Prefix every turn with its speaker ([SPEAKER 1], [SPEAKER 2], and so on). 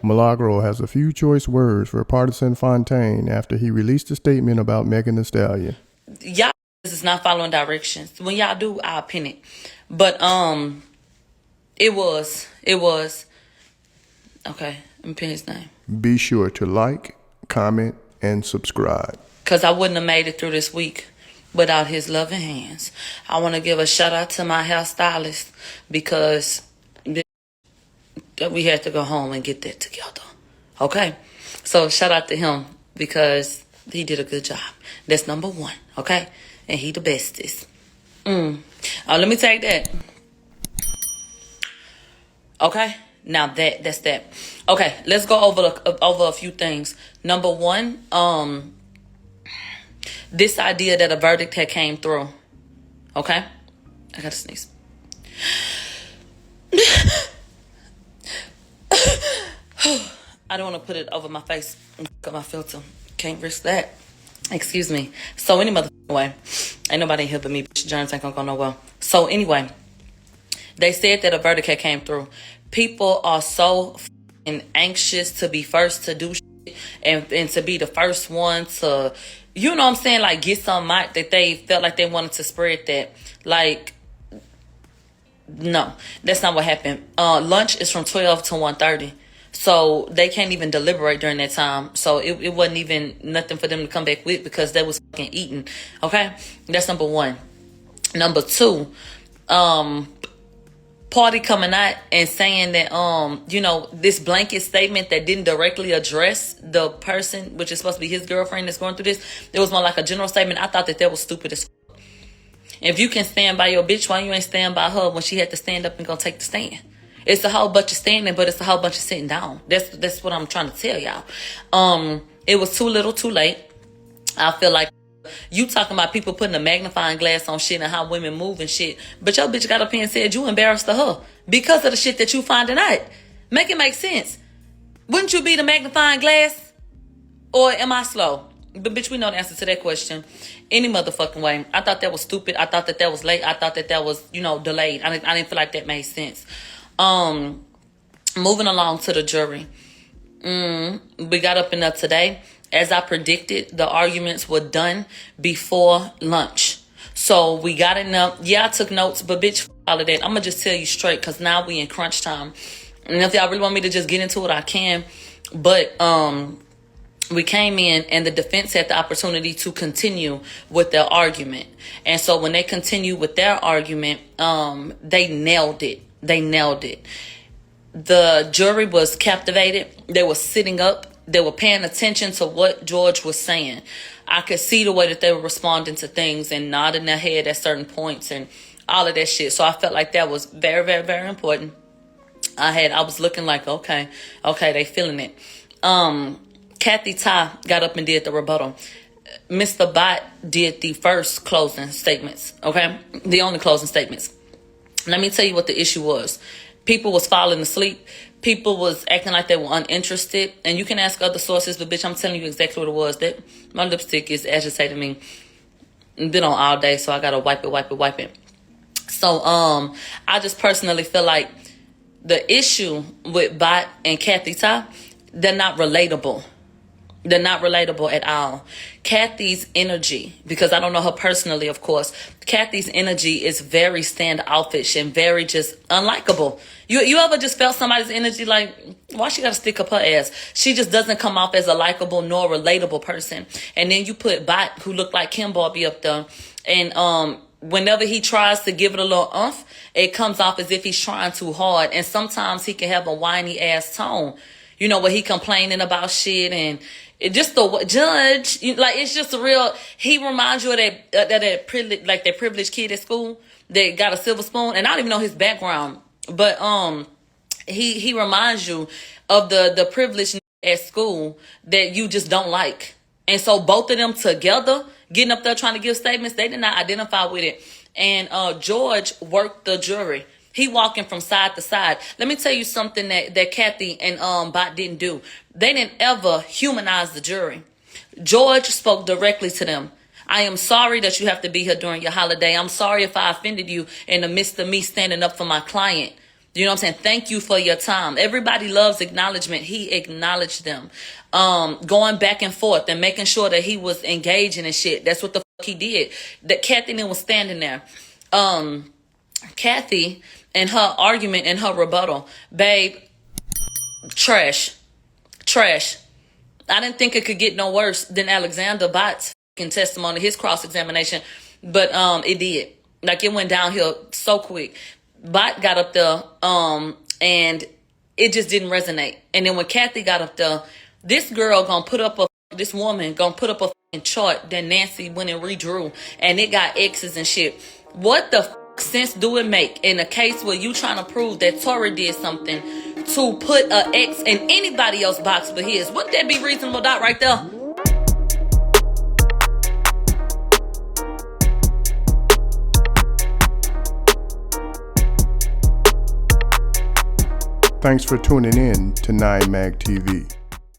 [SPEAKER 1] Milagro has a few choice words for Pardisone Fontaine after he released a statement about Megan Thee Stallion.
[SPEAKER 2] Y'all is not following directions. When y'all do, I'll pin it. But it was okay. Let me pin his name.
[SPEAKER 1] Be sure to like, comment, and subscribe.
[SPEAKER 2] Cause I wouldn't have made it through this week without his loving hands. I want to give a shout out to my hairstylist because we had to go home and get that together. Okay, so shout out to him because he did a good job. That's number one. Okay, and he the bestest. Let me take that. Okay, now that's that. Okay, let's go over a few things. Number one, this idea that a verdict had came through. Okay, I gotta sneeze. I don't want to put it over my face. Got my filter. Can't risk that. Excuse me. So any motherfucking way, ain't nobody here but me. Bitch, germs ain't gonna go nowhere. So anyway, they said that a verdict had came through. People are so anxious to be first to do shit and to be the first one to, you know what I'm saying, like get something out that they felt like they wanted to spread that. Like, no, that's not what happened. Lunch is from 12 to 1:30. So they can't even deliberate during that time. So it wasn't even nothing for them to come back with because they was fucking eating. Okay? That's number one. Number two, Party coming out and saying that, this blanket statement that didn't directly address the person, which is supposed to be his girlfriend that's going through this. It was more like a general statement. I thought that was stupid as fuck. If you can stand by your bitch, why you ain't stand by her when she had to stand up and go take the stand? It's a whole bunch of standing, but it's a whole bunch of sitting down. That's what I'm trying to tell y'all. It was too little, too late. I feel like you talking about people putting a magnifying glass on shit and how women move and shit, but your bitch got up here and said you embarrassed to her because of the shit that you finding out. Make it make sense. Wouldn't you be the magnifying glass? Or am I slow? But bitch, we know the answer to that question. Any motherfucking way. I thought that was stupid. I thought that was late. I thought that was, delayed. I didn't feel like that made sense. Moving along to the jury. We got up in there today. As I predicted, the arguments were done before lunch. So we got enough. Yeah, I took notes, but bitch, all of that. I'm going to just tell you straight because now we in crunch time. And if y'all really want me to just get into it, I can. But we came in and the defense had the opportunity to continue with their argument. And so when they continued with their argument, they nailed it. The jury was captivated. They were sitting up. They were paying attention to what George was saying. I could see the way that they were responding to things and nodding their head at certain points and all of that shit. So I felt like that was very, very, very important. I was looking like, okay, they feeling it. Kathy Ty got up and did the rebuttal. Mr. Bott did the first closing statements, okay? The only closing statements. Let me tell you what the issue was. People was falling asleep. People was acting like they were uninterested. And you can ask other sources, but bitch, I'm telling you exactly what it was. That my lipstick is agitating me. Been on all day, so I gotta wipe it. So I just personally feel like the issue with Bot and Kathy Ty, they're not relatable. They're not relatable at all. Kathy's energy, because I don't know her personally, of course. Kathy's energy is very standoffish and very just unlikable. You ever just felt somebody's energy like, why she gotta stick up her ass? She just doesn't come off as a likable nor relatable person. And then you put Bot, who looked like Kim Barbie, up there, and whenever he tries to give it a little oomph, it comes off as if he's trying too hard. And sometimes he can have a whiny ass tone, where he complaining about shit and it just the judge, like it's just a real. He reminds you of that privileged, like that privileged kid at school that got a silver spoon, and I don't even know his background, but he reminds you of the privileged at school that you just don't like, and so both of them together getting up there trying to give statements, they did not identify with it, and George worked the jury. He walking from side to side. Let me tell you something that Kathy and Bot didn't do. They didn't ever humanize the jury. George spoke directly to them. I am sorry that you have to be here during your holiday. I'm sorry if I offended you in the midst of me standing up for my client. You know what I'm saying? Thank you for your time. Everybody loves acknowledgement. He acknowledged them. Going back and forth and making sure that he was engaging and shit. That's what the fuck he did. That Kathy then was standing there. Kathy and her argument and her rebuttal. Babe, trash. I didn't think it could get no worse than Alexander Bott's fucking testimony, his cross-examination. But it did. Like, it went downhill so quick. Bott got up there, and it just didn't resonate. And then when Kathy got up there, this woman gonna put up a fucking chart that Nancy went and redrew, and it got X's and shit. What the sense do it make in a case where you trying to prove that Tori did something to put a X in anybody else's box but his? Wouldn't that be reasonable doubt right there?
[SPEAKER 1] Thanks for tuning in to 9 Mag TV.